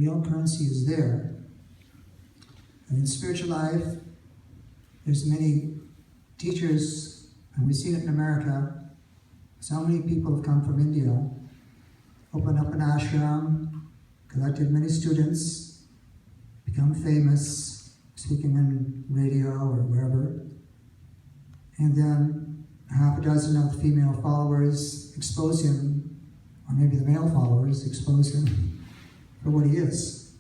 real currency is there. And in spiritual life, there's many teachers, and we've seen it in America. So many people have come from India, opened up an ashram, collected many students, become famous, speaking in radio or wherever, and then half a dozen of the female followers expose him, or maybe the male followers expose him for what he is.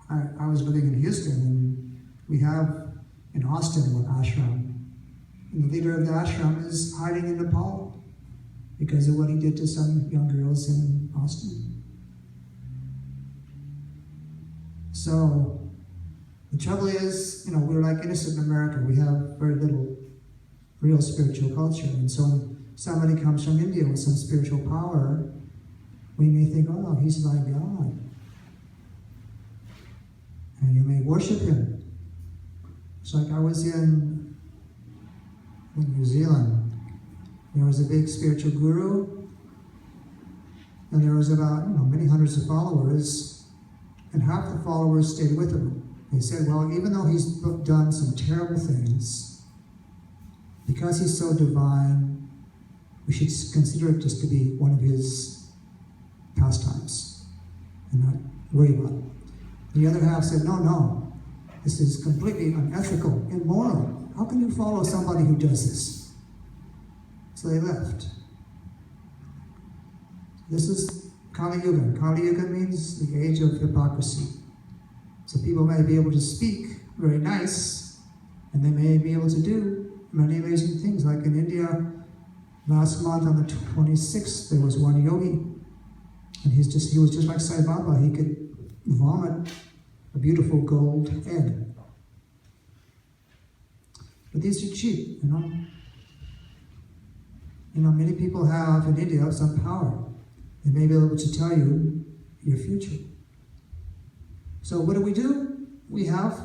I was living in Houston, and we have in Austin one ashram, and the leader of the ashram is hiding in Nepal because of what he did to some young girls in Austin. So the trouble is, we're like innocent in America. We have very little real spiritual culture. And so when somebody comes from India with some spiritual power, we may think, oh, he's like God. And you may worship him. It's like I was in New Zealand. There was a big spiritual guru, and there was about many hundreds of followers, and half the followers stayed with him. They said, well, even though he's done some terrible things, because he's so divine, we should consider it just to be one of his pastimes and not worry about it. The other half said, no, this is completely unethical, immoral. How can you follow somebody who does this? So they left. This is Kali Yuga. Kali Yuga means the age of hypocrisy. So people may be able to speak very nice, and they may be able to do many amazing things. Like in India, last month on the 26th, there was one yogi, and he was just like Sai Baba. He could vomit a beautiful gold egg. But these are cheap, many people have in India some power. They may be able to tell you your future. So what do? We have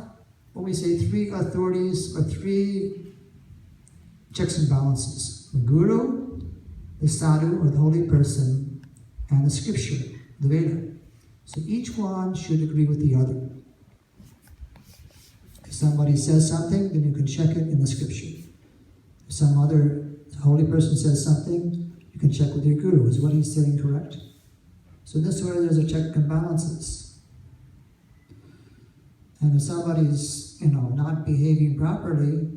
what we say 3 authorities or 3 checks and balances. The guru, the sadhu or the holy person, and the scripture, the Veda. So each one should agree with the other. If somebody says something, then you can check it in the scripture. If some other holy person says something, you can check with your guru. Is what he's saying correct? So this way there's a check and balances. And if somebody's, not behaving properly,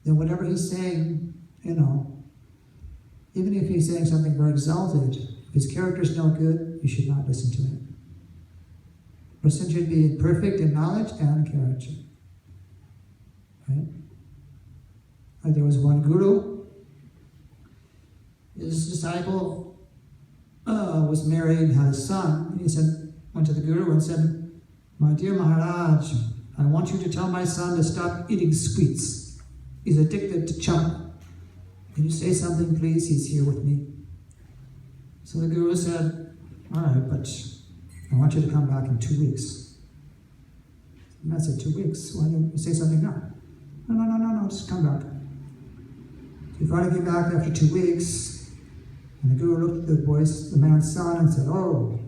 then whatever he's saying, even if he's saying something very exalted, if his character's no good, you should not listen to him. A person should be perfect in knowledge and character. Right? Like there was one guru, his disciple was married, had a son, and he went to the guru and said, "My dear Maharaj, I want you to tell my son to stop eating sweets. He's addicted to chunk. Can you say something, please? He's here with me." So the guru said, "All right, but I want you to come back in 2 weeks." And I said, 2 weeks? Why don't you say something now? No, just come back. So he finally came back after 2 weeks, and the guru looked at the man's son and said, "Oh,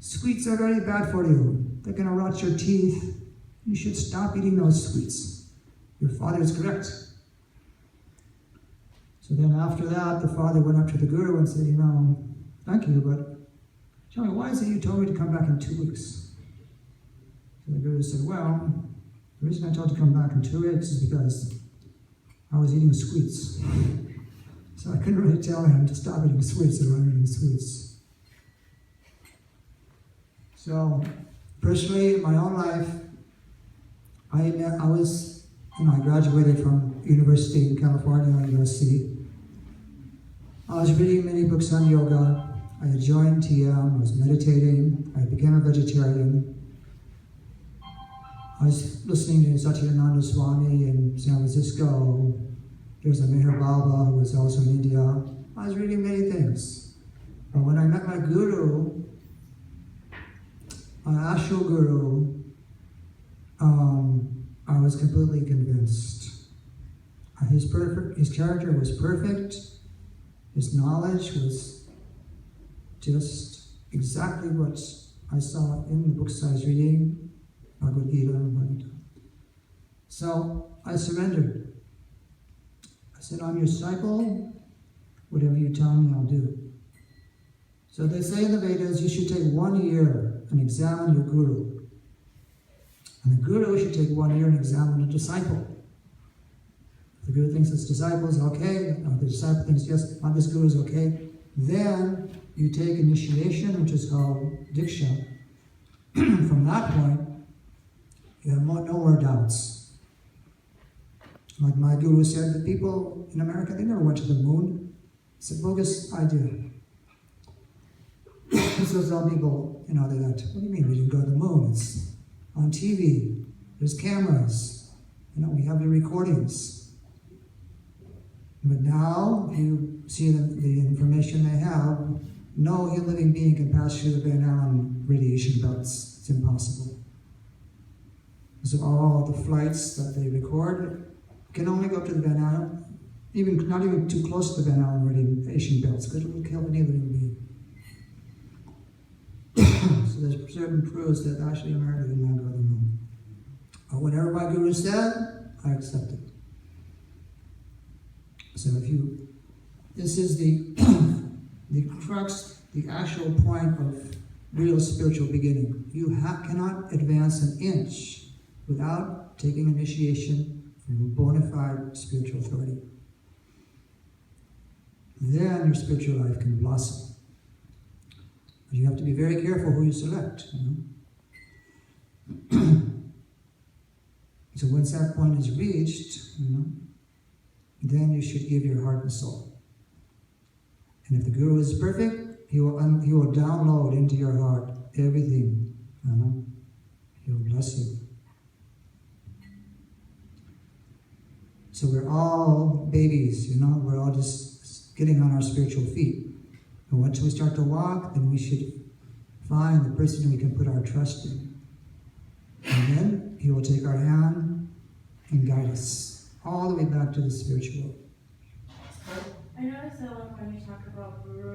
sweets are very bad for you. They're going to rot your teeth. You should stop eating those sweets. Your father is correct." So then after that, the father went up to the guru and said, "Thank you, but tell me, why is it you told me to come back in 2 weeks?" So the guru said, "Well, the reason I told you to come back in 2 weeks is because I was eating sweets. So I couldn't really tell him to stop eating sweets if I'm eating sweets." So, personally, in my own life, I graduated from University in California, USC. I was reading many books on yoga. I had joined TM, I was meditating, I became a vegetarian. I was listening to Satchidananda Swami in San Francisco. There's a Meher Baba who was also in India. I was reading many things. But when I met my guru, my actual guru, I was completely convinced. His character was perfect. His knowledge was just exactly what I saw in the books I was reading, Bhagavad Gita and Bhagavad. So I surrendered. I said, I'm your disciple. Whatever you tell me, I'll do. So they say in the Vedas, you should take 1 year and examine your guru. And the guru should take 1 year and examine a disciple. If the guru thinks his disciple is okay, or the disciple thinks, yes, this guru is okay, then you take initiation, which is called Diksha. From that point, you have no more doubts. Like my guru said, the people in America, they never went to the moon. It's a bogus idea. So some people, they got, what do you mean we didn't go to the moon? It's on TV, there's cameras, we have the recordings. But now, if you see the information they have, no living being can pass through the Van Allen radiation belts. It's impossible. So all the flights that they record can only go up to the Van Allen, not even too close to the Van Allen radiation belts, because it will kill any living being. So there's certain proofs that actually America did not go to the moon. But whatever my guru said, I accepted. So this is the crux, the actual point of real spiritual beginning. You cannot advance an inch without taking initiation from a bona fide spiritual authority. Then your spiritual life can blossom. But you have to be very careful who you select. So once that point is reached, then you should give your heart and soul. And if the guru is perfect, he will download into your heart everything. He will bless you. So we're all babies, we're all just getting on our spiritual feet. And once we start to walk, then we should find the person we can put our trust in. And then he will take our hand and guide us all the way back to the spiritual world. I noticed that when you talk about guru